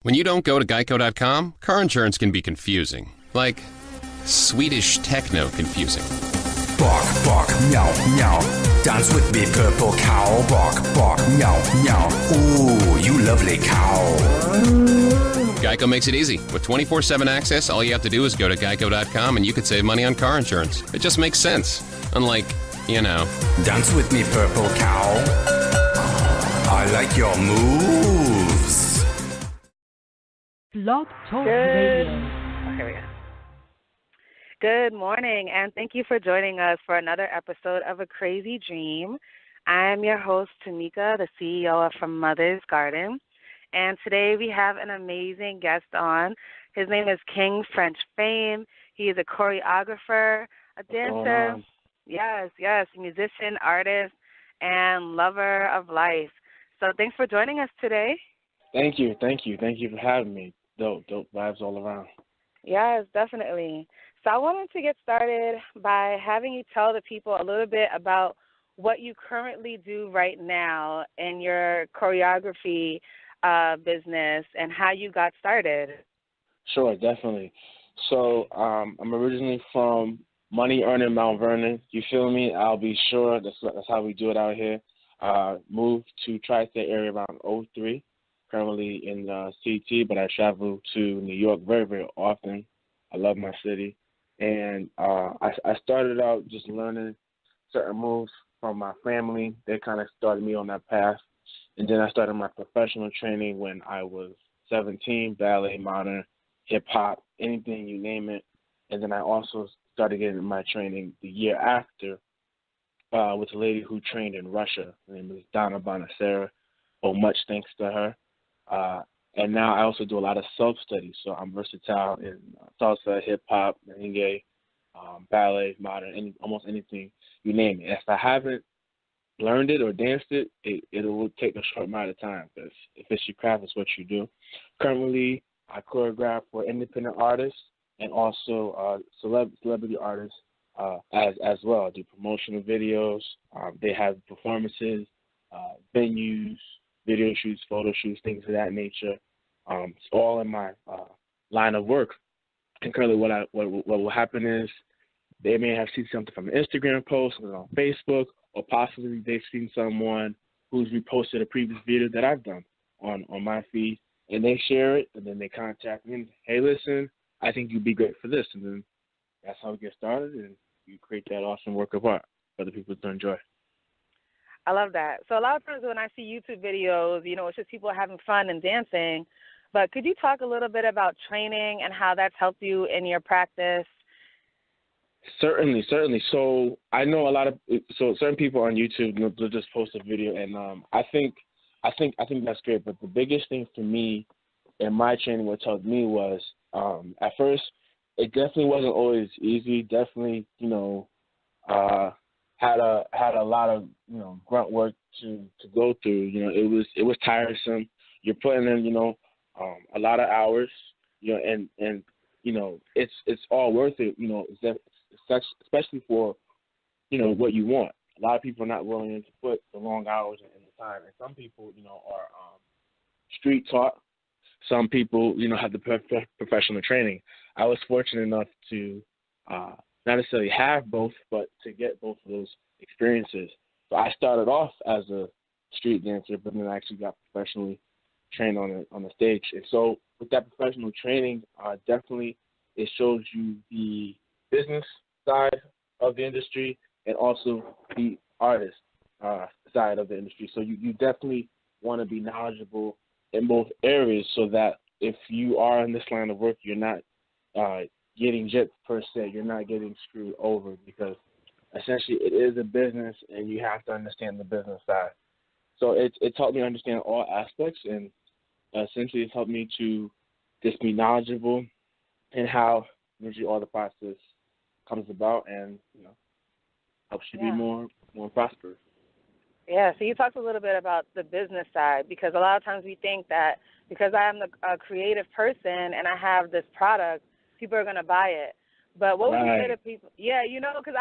When you don't go to Geico.com, car insurance can be confusing. Like Swedish techno confusing. Bark, bark, meow, meow. Dance with me, purple cow. Bark, bark, meow, meow. Ooh, you lovely cow. Geico makes it easy. With 24/7 access, all you have to do is go to Geico.com and you could save money on car insurance. It just makes sense. Unlike, Dance with me, purple cow. I like your moves. Blog Talk Radio. Oh, here we go. Good morning, and thank you for joining us for another episode of A Crazy Dream. I'm your host, Tanika, the CEO of From Mother's Garden, and today we have an amazing guest on. His name is King French Fame. He is a choreographer, a dancer, yes, musician, artist, and lover of life. So thanks for joining us today. Thank you for having me. Dope vibes all around. Yes, definitely. So I wanted to get started by having you tell the people a little bit about what you currently do right now in your choreography business and how you got started. Sure, definitely. So I'm originally from Money Earning Mount Vernon. You feel me? I'll be sure. That's how we do it out here. Moved to tri-state area around '03. Currently in CT, but I travel to New York very, very often. I love my city. And I started out just learning certain moves from my family. They kind of started me on that path. And then I started my professional training when I was 17, ballet, modern, hip-hop, anything, you name it. And then I also started getting my training the year after with a lady who trained in Russia. Her name is Donna Bonacera. Oh, much thanks to her. And now I also do a lot of self-study, so I'm versatile in salsa, hip-hop, merengue, ballet, modern, almost anything, you name it. If I haven't learned it or danced it, it will take a short amount of time, because if it's your craft, it's what you do. Currently, I choreograph for independent artists and also celebrity artists as well. I do promotional videos. They have performances, venues, video shoots, photo shoots, things of that nature. It's all in my line of work. And currently what will happen is they may have seen something from an Instagram post or on Facebook, or possibly they've seen someone who's reposted a previous video that I've done on my feed, and they share it, and then they contact me and say, hey, listen, I think you'd be great for this. And then that's how we get started, and you create that awesome work of art for the people to enjoy. I love that. So a lot of times when I see YouTube videos, it's just people having fun and dancing. But could you talk a little bit about training and how that's helped you in your practice? Certainly. So I know certain people on YouTube, they'll just post a video, and I think that's great. But the biggest thing for me in my training, what helped me was at first it definitely wasn't always easy. Definitely, had a lot of grunt work to go through. It was tiresome. You're putting in a lot of hours. And it's all worth it. Especially for what you want. A lot of people are not willing to put the long hours and the time. And some people are street taught. Some people have the professional training. I was fortunate enough to not necessarily have both, but to get both of those experiences. So I started off as a street dancer, but then I actually got professionally trained on the stage. And so with that professional training, definitely it shows you the business side of the industry and also the artist side of the industry. So you definitely want to be knowledgeable in both areas, so that if you are in this line of work, you're not getting gypped per se. You're not getting screwed over, because essentially it is a business and you have to understand the business side. So it's helped me understand all aspects, and essentially it's helped me to just be knowledgeable in how usually all the process comes about, and helps you be more prosperous. Yeah, so you talked a little bit about the business side, because a lot of times we think that because I am a creative person and I have this product, people are going to buy it. But what would you say to people? Yeah, because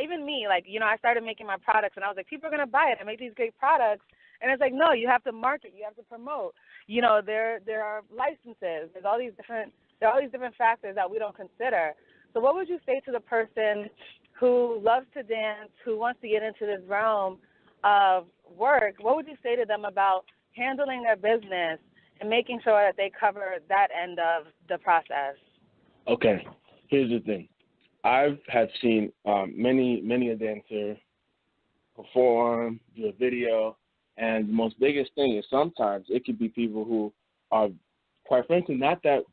even me, I started making my products, and I was like, people are going to buy it. I make these great products, And it's like, no, you have to market, you have to promote. You know, there are licenses. There are all these different factors that we don't consider. So what would you say to the person who loves to dance, who wants to get into this realm of work? What would you say to them about handling their business and making sure that they cover that end of the process? Okay, here's the thing. I have seen many a dancer perform, do a video, and the most biggest thing is sometimes it could be people who are, quite frankly, not that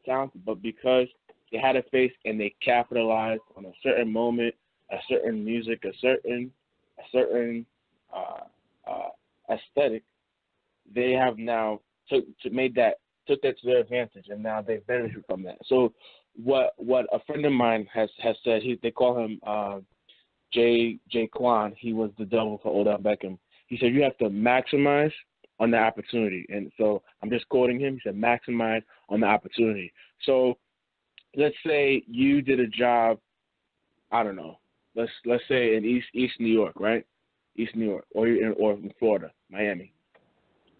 talented, but because they had a face and they capitalized on a certain moment, a certain music, a certain aesthetic, they have now took that to their advantage, and now they benefit from that. So what a friend of mine has said, they call him Jay Kwan. He was the double for Odell Beckham. He said you have to maximize on the opportunity, and so I'm just quoting him. He said maximize on the opportunity. So let's say you did a job, I don't know, let's say in East New York, right? East New York, or in Florida, Miami.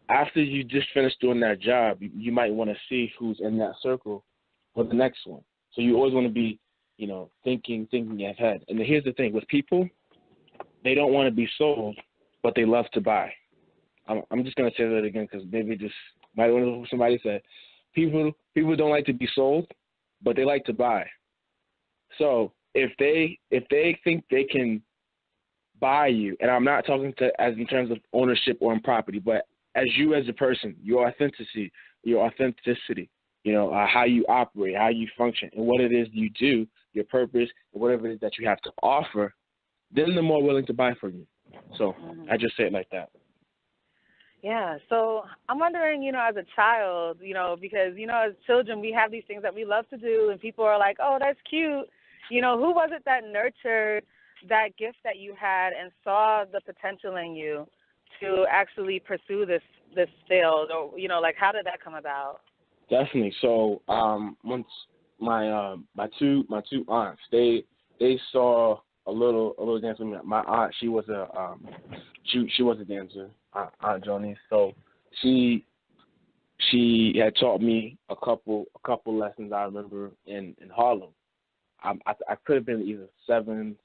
After you just finished doing that job, you might want to see who's in that circle for the next one. So you always want to be, thinking ahead. And here's the thing with people, they don't want to be sold, but they love to buy. I'm just gonna say that again because maybe just might want to know what somebody said. People don't like to be sold, but they like to buy. So if they think they can buy you, and I'm not talking as in terms of ownership or in property, but as you as a person, your authenticity, how you operate, how you function, and what it is you do, your purpose, and whatever it is that you have to offer, then they're more willing to buy from you. So I just say it like that. Yeah, so I'm wondering, as a child, because, as children, we have these things that we love to do, and people are like, oh, that's cute. Who was it that nurtured that gift that you had and saw the potential in you to actually pursue this field? Or, how did that come about? Definitely. So once my two aunts, they saw a little dance with me. My aunt, she was a dancer, Aunt Joni. So she had taught me a couple lessons. I remember in Harlem. I could have been either seven,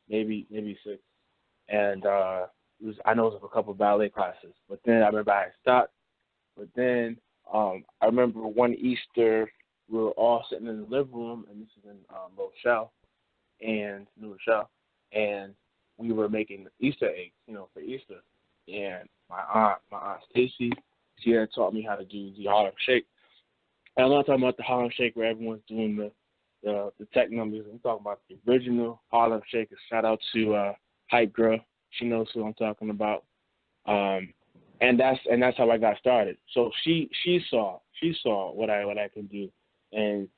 maybe 6, and I know it was a couple of ballet classes. But then I remember I had stopped. But then I remember one Easter we were all sitting in the living room, and this is in New Rochelle, and we were making Easter eggs, for Easter. And my aunt Stacy, she had taught me how to do the Harlem Shake. And I'm not talking about the Harlem Shake where everyone's doing the tech numbers. I'm talking about the original Harlem Shake. Shout out to Hype Girl. She knows who I'm talking about. And that's how I got started. So she saw what I can do, and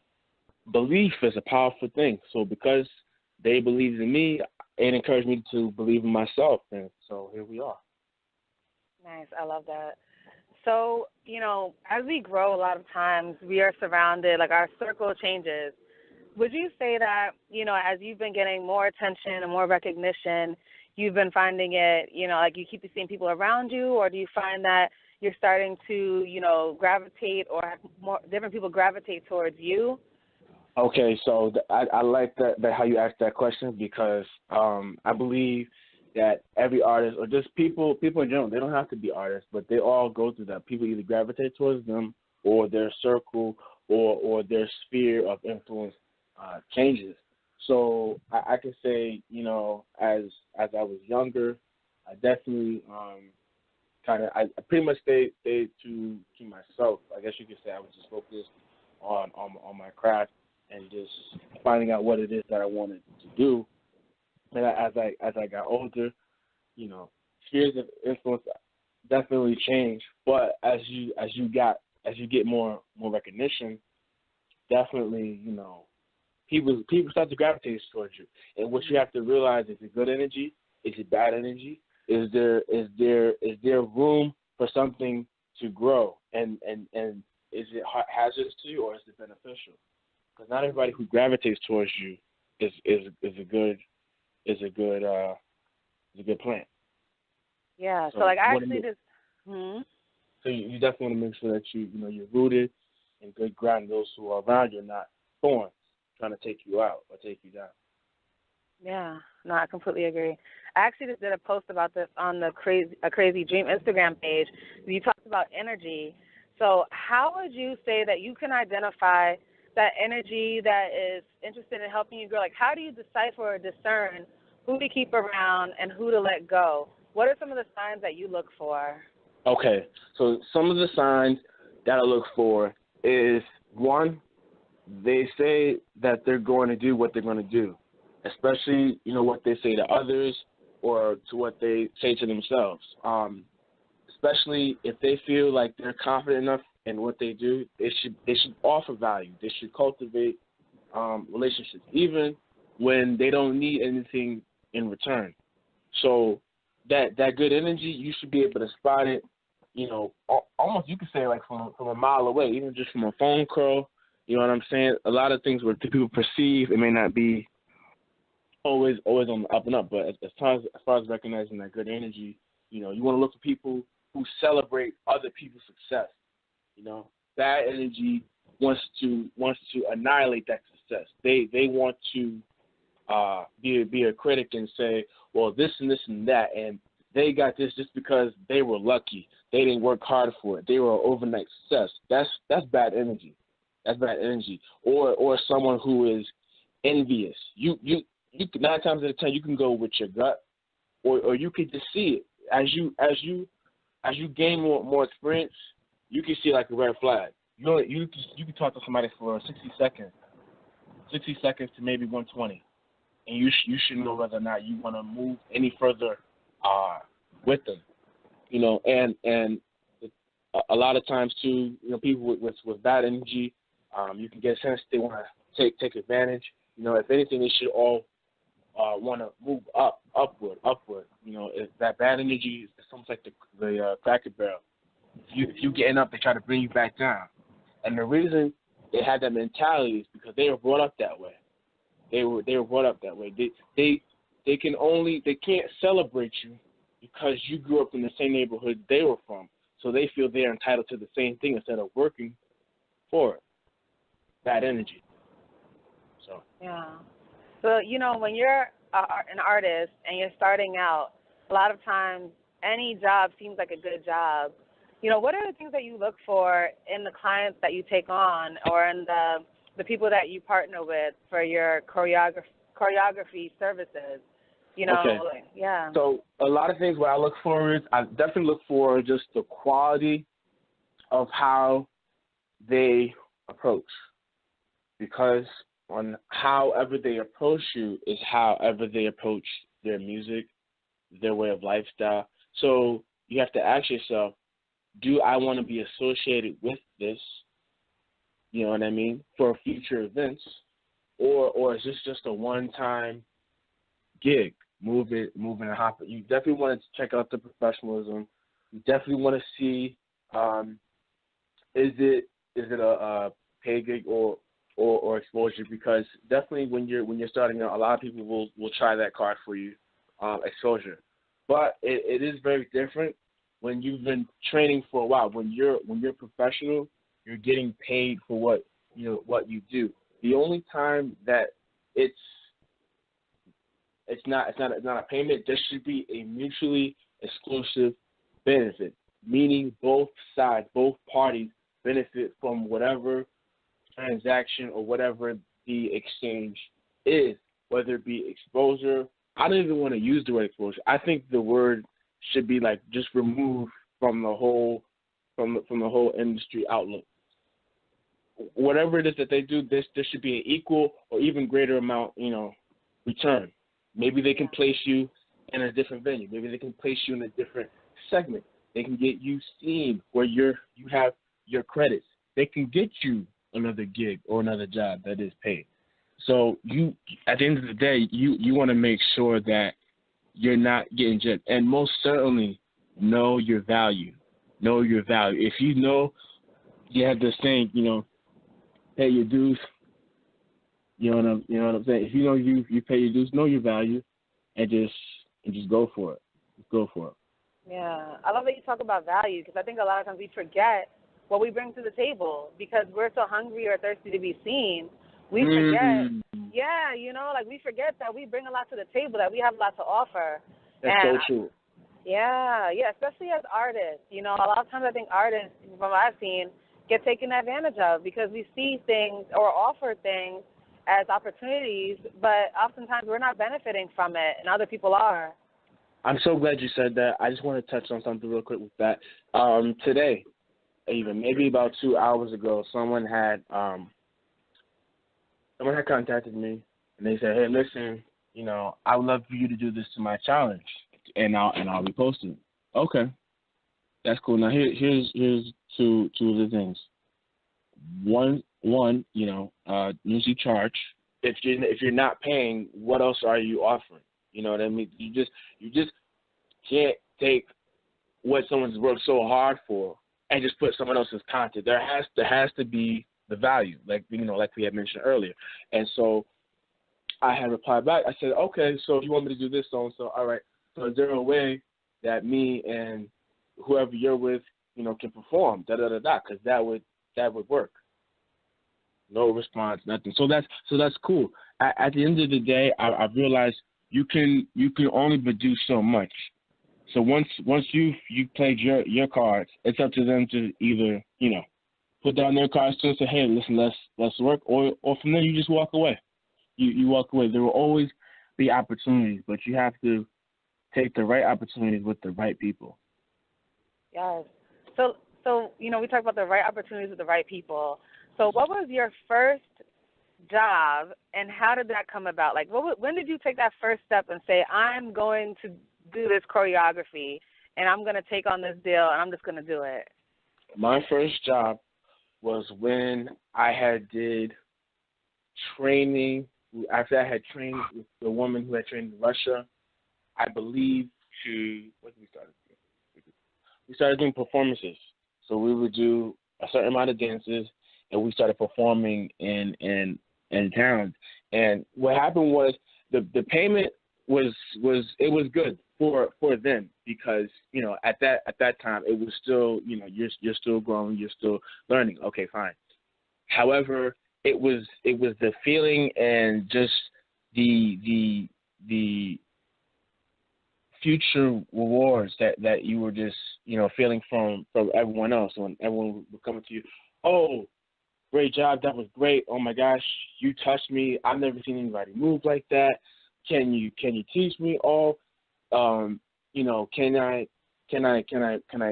belief is a powerful thing. So because they believed in me, it encouraged me to believe in myself, and so here we are. Nice, I love that. So as we grow, a lot of times we are surrounded, like our circle changes. Would you say that as you've been getting more attention and more recognition, you've been finding it, like you keep the same people around you, or do you find that you're starting to, gravitate or have more different people gravitate towards you? Okay, so I like that how you asked that question because I believe that every artist or just people in general, they don't have to be artists, but they all go through that. People either gravitate towards them or their circle or their sphere of influence changes. So I could say, as I was younger, I definitely I pretty much stayed to myself. I guess you could say I was just focused on my craft and just finding out what it is that I wanted to do. And as I got older, spheres of influence definitely changed. But as you get more recognition, definitely people start to gravitate towards you. And what you have to realize is it good energy? Is it bad energy? Is there room for something to grow? And is it hazardous to you or is it beneficial? Because not everybody who gravitates towards you is a good plant. Yeah. So like I what actually it- just. Hmm? So you definitely want to make sure that you're rooted in good ground. And those who are around you are not thorns trying to take you out or take you down. Yeah, no, I completely agree. I actually just did a post about this on the Crazy Dream Instagram page. You talked about energy. So how would you say that you can identify that energy that is interested in helping you grow? Like, how do you decipher or discern who to keep around and who to let go? What are some of the signs that you look for? Okay, so some of the signs that I look for is, one, they say that they're going to do what they're going to do, especially, what they say to others or to what they say to themselves. Especially if they feel like they're confident enough in what they do, they should offer value. They should cultivate relationships, even when they don't need anything in return. So that good energy, you should be able to spot it, almost you could say like from a mile away, even just from a phone call. You know what I'm saying? A lot of things where people perceive, it may not be always on the up and up, but as far as recognizing that good energy, you want to look for people who celebrate other people's success. Bad energy wants to annihilate that success. They want to be a critic and say, well, this and this and that, and they got this just because they were lucky. They didn't work hard for it. They were an overnight success. That's bad energy. That's bad energy. Or someone who is envious. You 9 times out of 10 you can go with your gut, or you could just see it as you gain more experience. You can see like a red flag. You can talk to somebody for 60 seconds to maybe 120, and you should know whether or not you want to move any further with them. And a lot of times too, people with bad energy, you can get a sense they want to take advantage. If anything, they should all want to move upward. If that bad energy is almost like the Cracker Barrel. If you getting up, they try to bring you back down. And the reason they had that mentality is because they were brought up that way. They were brought up that way. They can't celebrate you because you grew up in the same neighborhood they were from. So they feel they're entitled to the same thing instead of working for it. Bad energy. So Yeah. So, when you're an artist and you're starting out, a lot of times any job seems like a good job. What are the things that you look for in the clients that you take on or in the people that you partner with for your choreography services? Okay. Yeah. So a lot of things what I look for is I definitely look for just the quality of how they approach, because on however they approach you is however they approach their music, their way of lifestyle. So you have to ask yourself, do I want to be associated with this, you know what I mean, for future events, or is this just a one-time gig, move it and hop it? You definitely want to check out the professionalism. You definitely want to see, is it a pay gig or exposure? Because definitely when you're starting out, a lot of people will try that card for you, exposure. But it is very different when you've been training for a while. When you're professional, you're getting paid for what you do. The only time that it's not a payment, there should be a mutually exclusive benefit, meaning both sides, both parties benefit from whatever transaction or whatever the exchange is, whether it be exposure. I don't even want to use the word exposure. I think the word should be like just removed from the whole industry outlook. Whatever it is that they do, there should be an equal or even greater amount, return. Maybe they can place you in a different venue. Maybe they can place you in a different segment. They can get you seen where you have your credits. They can get you another gig or another job that is paid. So you, at the end of the day, you want to make sure that you're not getting gypped. And most certainly know your value. Know your value. If you know you have this saying, pay your dues. You know what I'm saying? If you know you pay your dues, know your value, and just go for it. Just go for it. Yeah, I love that you talk about value because I think a lot of times we forget what we bring to the table because we're so hungry or thirsty to be seen. We forget, yeah, like we forget that we bring a lot to the table, that we have a lot to offer. That's so true. Yeah, especially as artists. A lot of times I think artists, from what I've seen, get taken advantage of because we see things or offer things as opportunities, but oftentimes we're not benefiting from it, and other people are. I'm so glad you said that. I just want to touch on something real quick with that. Today, even maybe about 2 hours ago, someone had contacted me, and they said, "Hey, listen, I would love for you to do this to my challenge, and I'll repost it." Okay, that's cool. Now here's two of the things. One, usually charge. If you're not paying, what else are you offering? You know what I mean? You just can't take what someone's worked so hard for and just put someone else's content. There has to be the value, like we had mentioned earlier. And so I had replied back. I said, okay, so you want me to do this, so and so. All right. So is there a way that me and whoever you're with, can perform? Because that would work. No response, nothing. So that's cool. At the end of the day, I realized you can only but do so much. So once you played your cards, it's up to them to either put down their cards to say, hey, listen, let's work, or from there you just walk away. You walk away. There will always be opportunities, but you have to take the right opportunities with the right people. Yes. So we talk about the right opportunities with the right people. So what was your first job, and how did that come about? Like, when did you take that first step and say, I'm going to do this choreography, and I'm going to take on this deal, and I'm just going to do it? My first job was when I had did training. After I had trained with the woman who had trained in Russia, I believe what did we start doing? We started doing performances. So we would do a certain amount of dances, and we started performing in towns. And what happened was the payment was good for them because at that time it was still you're still growing, you're still learning. Okay, fine. However, it was the feeling and just the future rewards that you were just feeling from everyone else when everyone would come to you. Oh, great job, that was great. Oh my gosh, you touched me. I've never seen anybody move like that. Can you teach me? Oh, can I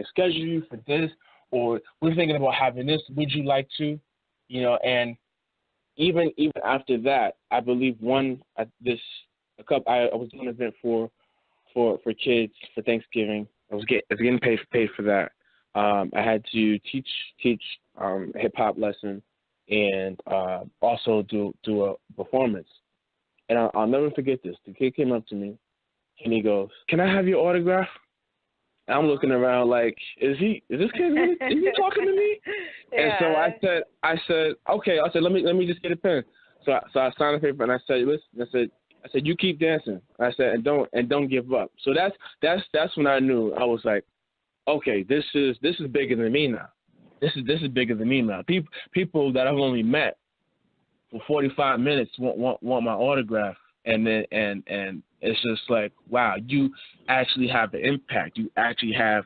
schedule you for this? Or we're thinking about having this. Would you like to? And even after that, I believe I was doing an event for kids for Thanksgiving. I was getting paid for that. I had to teach a hip hop lesson and also do a performance. And I'll never forget this. The kid came up to me and he goes, "Can I have your autograph?" And I'm looking around like, is this kid really, is he talking to me? Yeah. And so I said, okay. I said, let me just get a pen. So I signed a paper and I said, listen. I said, you keep dancing. I said, and don't give up. So that's when I knew. I was like, okay, this is bigger than me now. This is bigger than me now. People that I've only met for 45 minutes want my autograph, and then and it's just like, wow, you actually have the impact. You actually have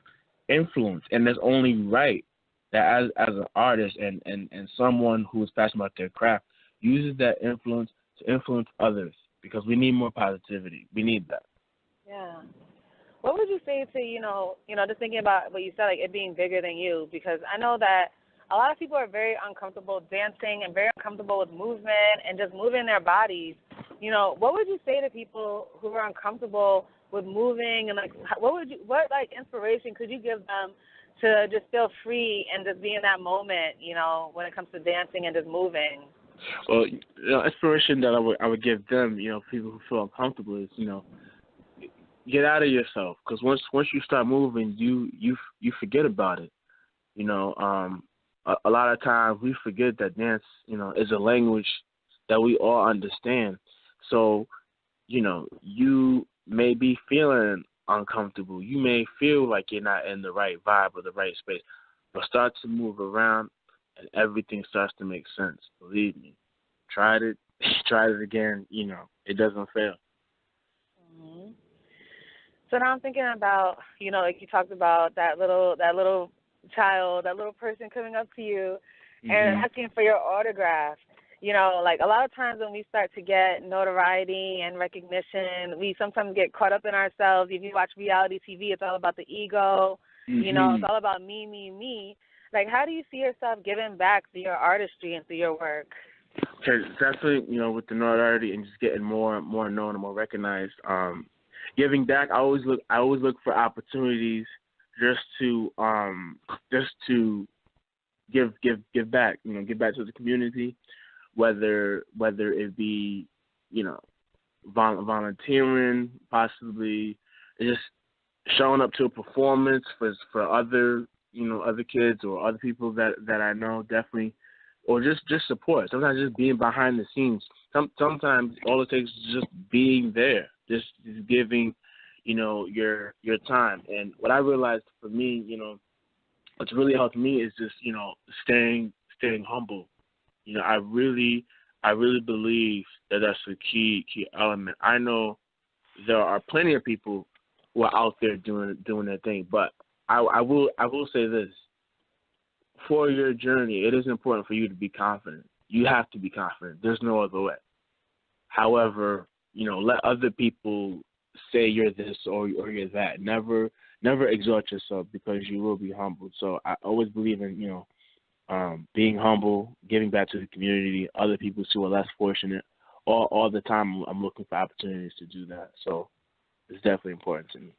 influence, and that's only right that as an artist and someone who is passionate about their craft uses that influence to influence others, because we need more positivity. We need that. Yeah. What would you say to, just thinking about what you said, like it being bigger than you, because I know that a lot of people are very uncomfortable dancing and very uncomfortable with movement and just moving their bodies. What would you say to people who are uncomfortable with moving, and what inspiration could you give them to just feel free and just be in that moment, when it comes to dancing and just moving? Well, inspiration that I would give them, people who feel uncomfortable is, get out of yourself, because once you start moving, you forget about it. A lot of times we forget that dance, is a language that we all understand. So, you may be feeling uncomfortable. You may feel like you're not in the right vibe or the right space, but start to move around and everything starts to make sense. Believe me. Tried it, tried it again, it doesn't fail. Mm-hmm. So now I'm thinking about, like you talked about that little child, that little person coming up to you and asking for your autograph. Like a lot of times when we start to get notoriety and recognition, we sometimes get caught up in ourselves. If you watch reality TV, it's all about the ego. It's all about me, me, me. Like, how do you see yourself giving back through your artistry and through your work? Okay, definitely, with the notoriety and just getting more known and more recognized. Giving back, I always look for opportunities just to give back. Give back to the community, whether it be volunteering, possibly just showing up to a performance for other other kids or other people that I know, definitely. Or just support. Sometimes just being behind the scenes. Sometimes all it takes is just being there, just giving, your time. And what I realized for me, what's really helped me is just, staying humble. I really believe that that's a key element. I know there are plenty of people who are out there doing their thing, but I will say this. For your journey, it is important for you to be confident. You have to be confident. There's no other way. However, let other people say you're this or you're that. Never exalt yourself because you will be humbled. So I always believe in, being humble, giving back to the community, other people who are less fortunate. All the time I'm looking for opportunities to do that. So it's definitely important to me.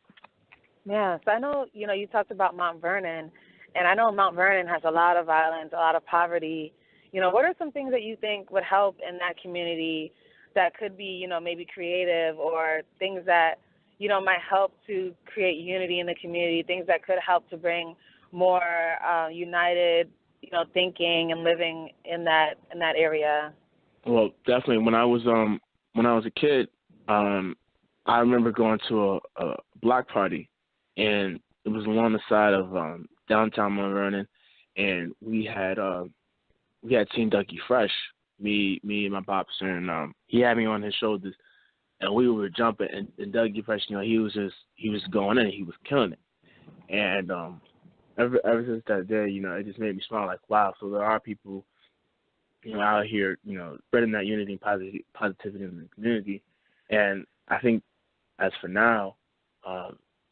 Yeah, so I know, you talked about Mount Vernon. And I know Mount Vernon has a lot of violence, a lot of poverty. What are some things that you think would help in that community that could be, maybe creative, or things that, might help to create unity in the community, things that could help to bring more united, thinking and living in that area? Well, definitely. When I was a kid, I remember going to a block party, and it was along the side of downtown Mount Vernon, and we had seen Dougie Fresh, me and my pops, and he had me on his shoulders, and we were jumping, and Dougie Fresh, he was going in, he was killing it, and ever since that day, it just made me smile, like, wow, so there are people, out here, spreading that unity and positivity in the community, and I think as for now,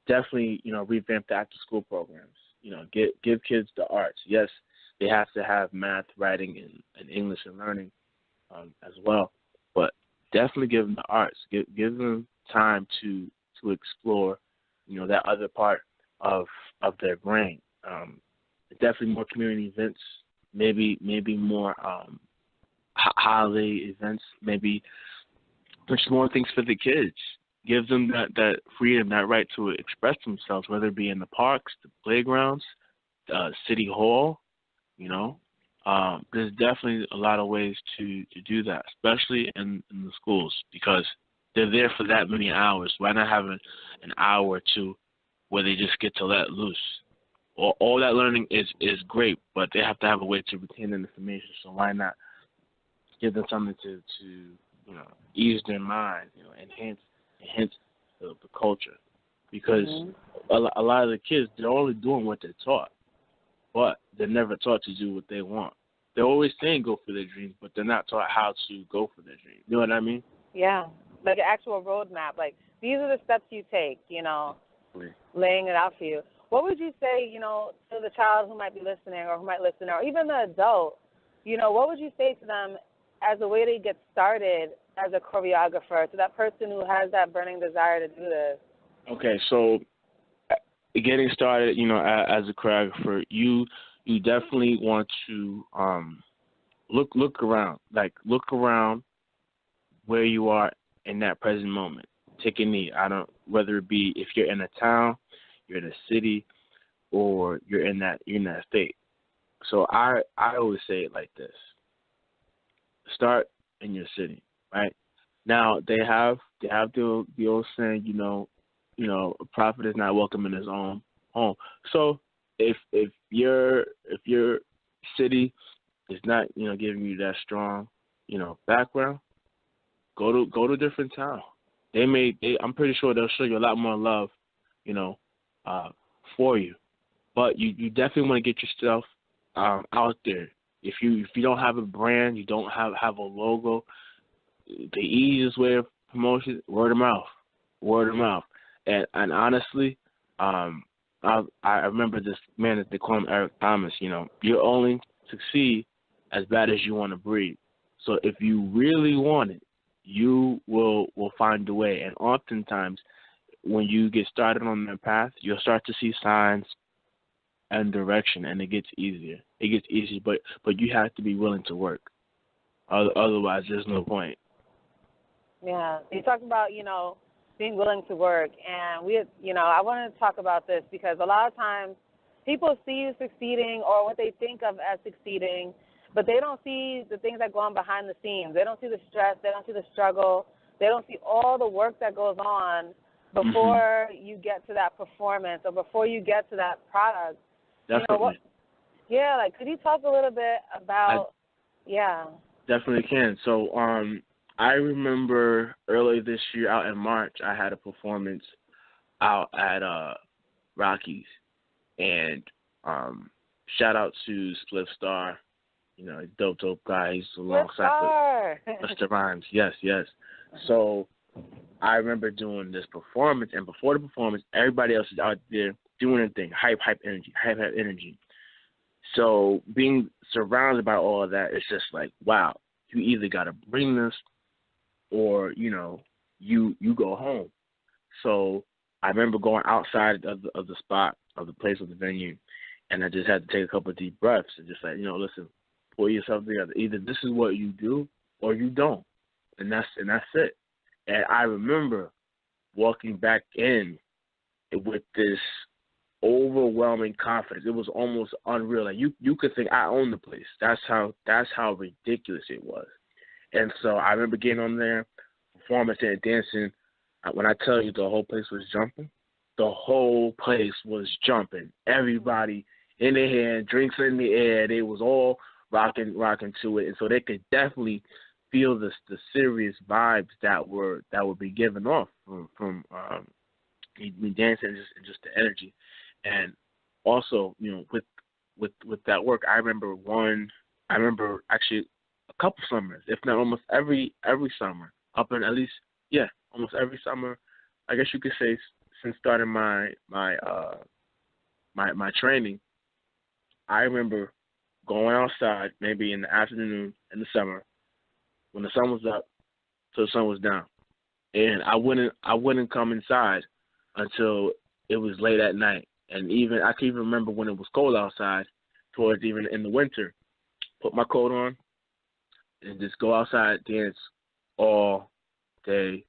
definitely, revamp the after-school programs. Give kids the arts. Yes, they have to have math, writing, and English and learning as well. But definitely give them the arts. Give them time to explore, that other part of their brain. Definitely more community events. Maybe more holiday events. Maybe much more things for the kids. Give them that freedom, that right to express themselves, whether it be in the parks, the playgrounds, City Hall, There's definitely a lot of ways to do that, especially in the schools, because they're there for that many hours. Why not have an hour or two where they just get to let loose? All that learning is great, but they have to have a way to retain that information, so why not give them something to ease their mind, enhance the culture, because a lot of the kids, they're only doing what they're taught, but they're never taught to do what they want. They're always saying go for their dreams, but they're not taught how to go for their dreams. You know what I mean? Yeah, like an actual roadmap. Like, these are the steps you take, laying it out for you. What would you say, to the child who might be listening or who might listen, or even the adult, what would you say to them as a way to get started as a choreographer, to that person who has that burning desire to do this? Okay, so getting started, as a choreographer, you definitely want to look around. Like, look around where you are in that present moment. Take a knee. Whether it be if you're in a town, you're in a city, or you're in that state. So I always say it like this: start in your city, right? Now they have the old saying, a prophet is not welcome in his own home. So if your city is not giving you that strong background, go to a different town. I'm pretty sure they'll show you a lot more love, for you. But you definitely want to get yourself out there. If you don't have a brand, you don't have a logo, the easiest way of promotion, word of mouth. And honestly, I remember this man that they call him Eric Thomas. You only succeed as bad as you want to breathe. So if you really want it, you will find a way. And oftentimes, when you get started on that path, you'll start to see signs and direction, and it gets easier. But you have to be willing to work. Otherwise, there's no point. Yeah, you talked about, being willing to work, and I want to talk about this because a lot of times people see you succeeding or what they think of as succeeding, but they don't see the things that go on behind the scenes. They don't see the stress. They don't see the struggle. They don't see all the work that goes on before you get to that performance or before you get to that product. Definitely. Could you talk a little bit about, Definitely can. So, I remember early this year out in March, I had a performance out at Rockies, and shout out to Spliff Star, dope guy. He's alongside Mr. Rhymes. Yes. So I remember doing this performance, and before the performance, everybody else is out there doing their thing, hype energy. So being surrounded by all of that, it's just like, wow, you either got to bring this or, you go home. So I remember going outside of the spot, of the place, of the venue, and I just had to take a couple of deep breaths and just like, listen, pull yourself together. Either this is what you do or you don't. And that's it. And I remember walking back in with this overwhelming confidence. It was almost unreal. Like you could think I own the place. That's how ridiculous it was. And so I remember getting on there, performing and dancing. When I tell you the whole place was jumping, the whole place was jumping. Everybody in their hand, drinks in the air. They was all rocking to it. And so they could definitely feel the serious vibes that were be given off from me dancing and just the energy. And also, with that work, I remember actually a couple summers, if not almost every summer, up in at least almost every summer, I guess you could say, since starting my training. I remember going outside maybe in the afternoon in the summer when the sun was up till the sun was down, and I wouldn't come inside until it was late at night. And I can even remember when it was cold outside, towards even in the winter, put my coat on and just go outside, dance all day,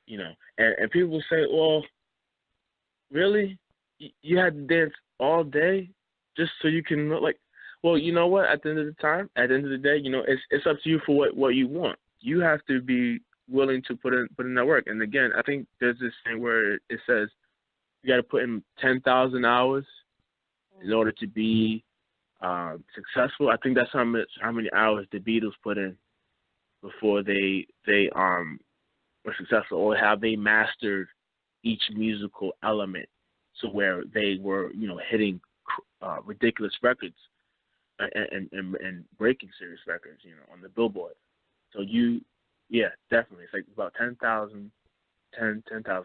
And people will say, well, really? You had to dance all day just so you can look like, well, you know what? At the end of the day, it's up to you for what you want. You have to be willing to put in that work. And again, I think there's this thing where it says you got to put in 10,000 hours in order to be successful. I think that's how many hours the Beatles put in before they were successful, or how they mastered each musical element, so where they were hitting ridiculous records and breaking serious records on the Billboard. So definitely it's like about 10,000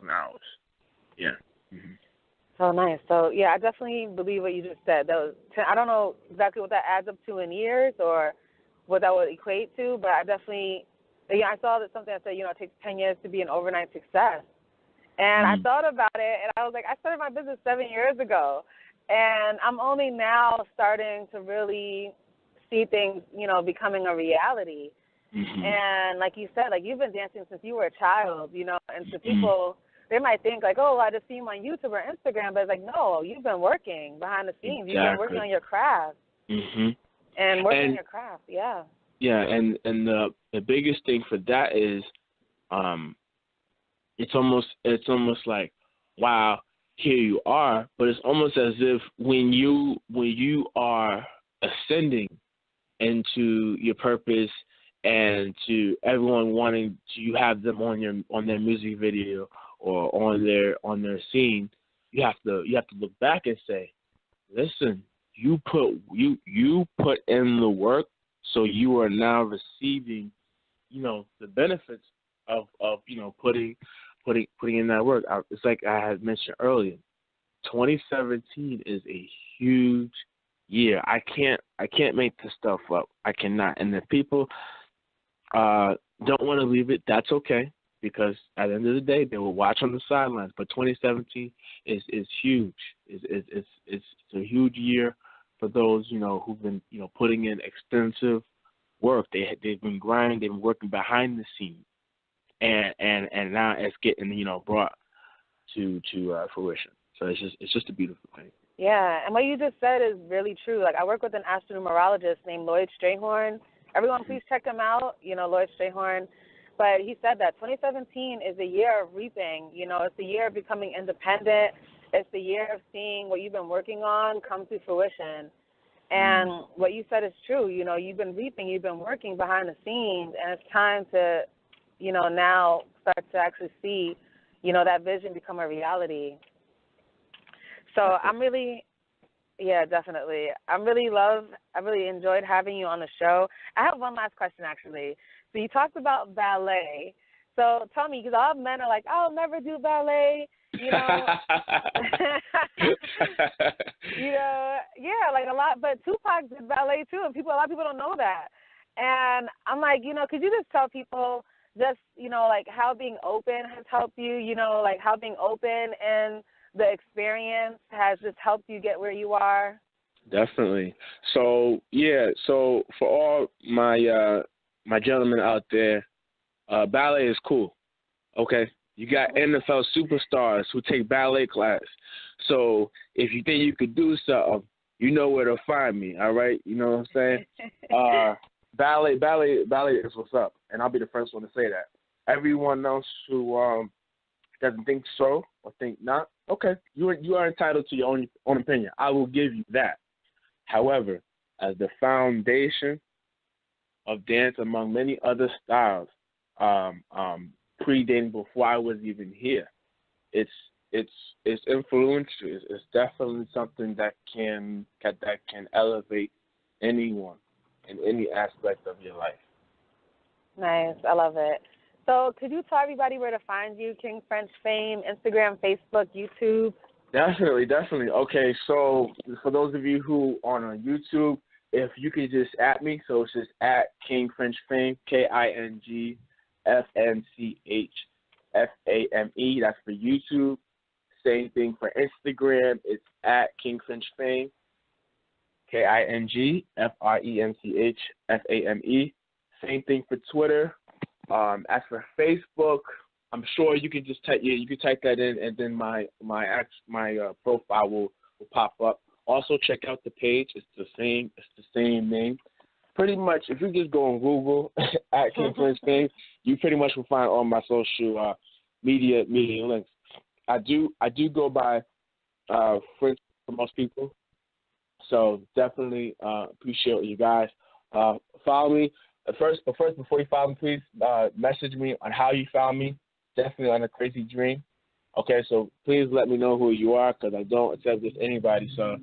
hours. Yeah. Mm-hmm. So nice. So I definitely believe what you just said. I don't know exactly what that adds up to in years or what that would equate to, but I definitely, I saw that something that said, it takes 10 years to be an overnight success. And I thought about it, and I was like, I started my business 7 years ago, and I'm only now starting to really see things, becoming a reality. Mm-hmm. And like you said, you've been dancing since you were a child, and to people, they might think I just see you on YouTube or Instagram, but it's like, no, you've been working behind the scenes. Exactly. You've been working on your craft. Mm-hmm. And working on your craft, yeah. Yeah, and the biggest thing for that is, it's almost like, while here you are. But it's almost as if when you are ascending into your purpose and to everyone wanting to have them on their music video or on their scene, you have to look back and say, listen, you put in the work, so you are now receiving, the benefits of putting in that work. It's like I had mentioned earlier, 2017 is a huge year. I can't make this stuff up. I cannot. And if people don't want to leave it, that's okay, because at the end of the day, they will watch on the sidelines. But 2017 is huge. It's a huge year for those who've been putting in extensive work. They've been grinding. They've been working behind the scenes, and now it's getting brought to fruition. So it's just a beautiful thing. Yeah, and what you just said is really true. Like, I work with an astronumerologist named Lloyd Strayhorn. Everyone, please check him out, Lloyd Strayhorn. But he said that 2017 is a year of reaping. It's the year of becoming independent. It's the year of seeing what you've been working on come to fruition. And what you said is true. You've been reaping, you've been working behind the scenes, and it's time to, now start to actually see, that vision become a reality. So definitely. I really enjoyed having you on the show. I have one last question, actually. So you talked about ballet. So tell me, because all men are like, I'll never do ballet, like a lot. But Tupac did ballet too, and a lot of people don't know that. And I'm like, could you just tell people just, like how being open has helped you, like how being open and the experience has just helped you get where you are? Definitely. So for all my my gentlemen out there, ballet is cool. Okay, you got NFL superstars who take ballet class. So if you think you could do something, you know where to find me. All right, you know what I'm saying? Ballet is what's up, and I'll be the first one to say that. Everyone else who doesn't think so or think not, okay, you are entitled to your own opinion. I will give you that. However, as the foundation of dance, among many other styles, predating before I was even here, it's influential. It's definitely something that can elevate anyone in any aspect of your life. Nice, I love it. So could you tell everybody where to find you, King French Fame, Instagram, Facebook, YouTube? Definitely. Okay, so for those of you who are on YouTube, if you could just at me, so it's just at King French Fame, KINGFNCHFAME. That's for YouTube. Same thing for Instagram. It's at King French Fame, KINGFRENCHFAME. Same thing for Twitter. As for Facebook, I'm sure you can just type that in, and then my profile will pop up. Also, check out the page. It's the same name. Pretty much, if you just go on Google at King French Fame, you pretty much will find all my social media links. I do go by French for most people, so definitely appreciate you guys. Follow me. First, before you follow me, please message me on how you found me. Definitely on A Crazy Dream. Okay, so please let me know who you are, because I don't accept just anybody. So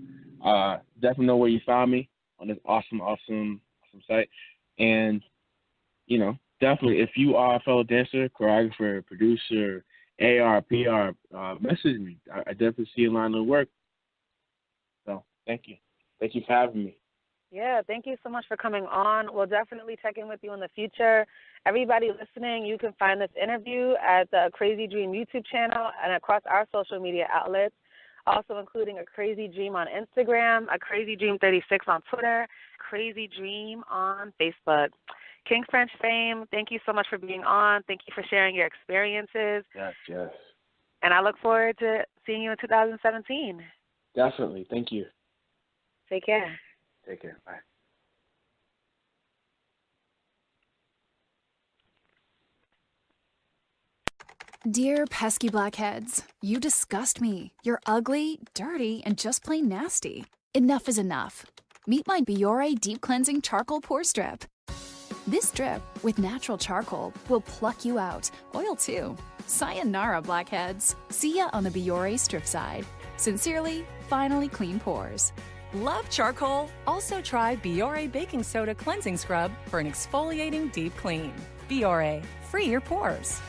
definitely know where you found me on this awesome site. And, definitely, if you are a fellow dancer, choreographer, producer, AR, PR, message me. I definitely see a line of work. So thank you. Thank you for having me. Yeah, thank you so much for coming on. We'll definitely check in with you in the future. Everybody listening, you can find this interview at the Crazy Dream YouTube channel and across our social media outlets, also including A Crazy Dream on Instagram, A Crazy Dream 36 on Twitter, Crazy Dream on Facebook. King French Fame, thank you so much for being on. Thank you for sharing your experiences. Yes. And I look forward to seeing you in 2017. Definitely. Thank you. Take care. Take care. Bye. Dear pesky blackheads, you disgust me. You're ugly, dirty, and just plain nasty. Enough is enough. Meet my Biore Deep Cleansing Charcoal Pore Strip. This strip, with natural charcoal, will pluck you out. Oil too. Sayonara, blackheads. See ya on the Biore strip side. Sincerely, finally clean pores. Love charcoal? Also try Biore Baking Soda Cleansing Scrub for an exfoliating deep clean. Biore, free your pores.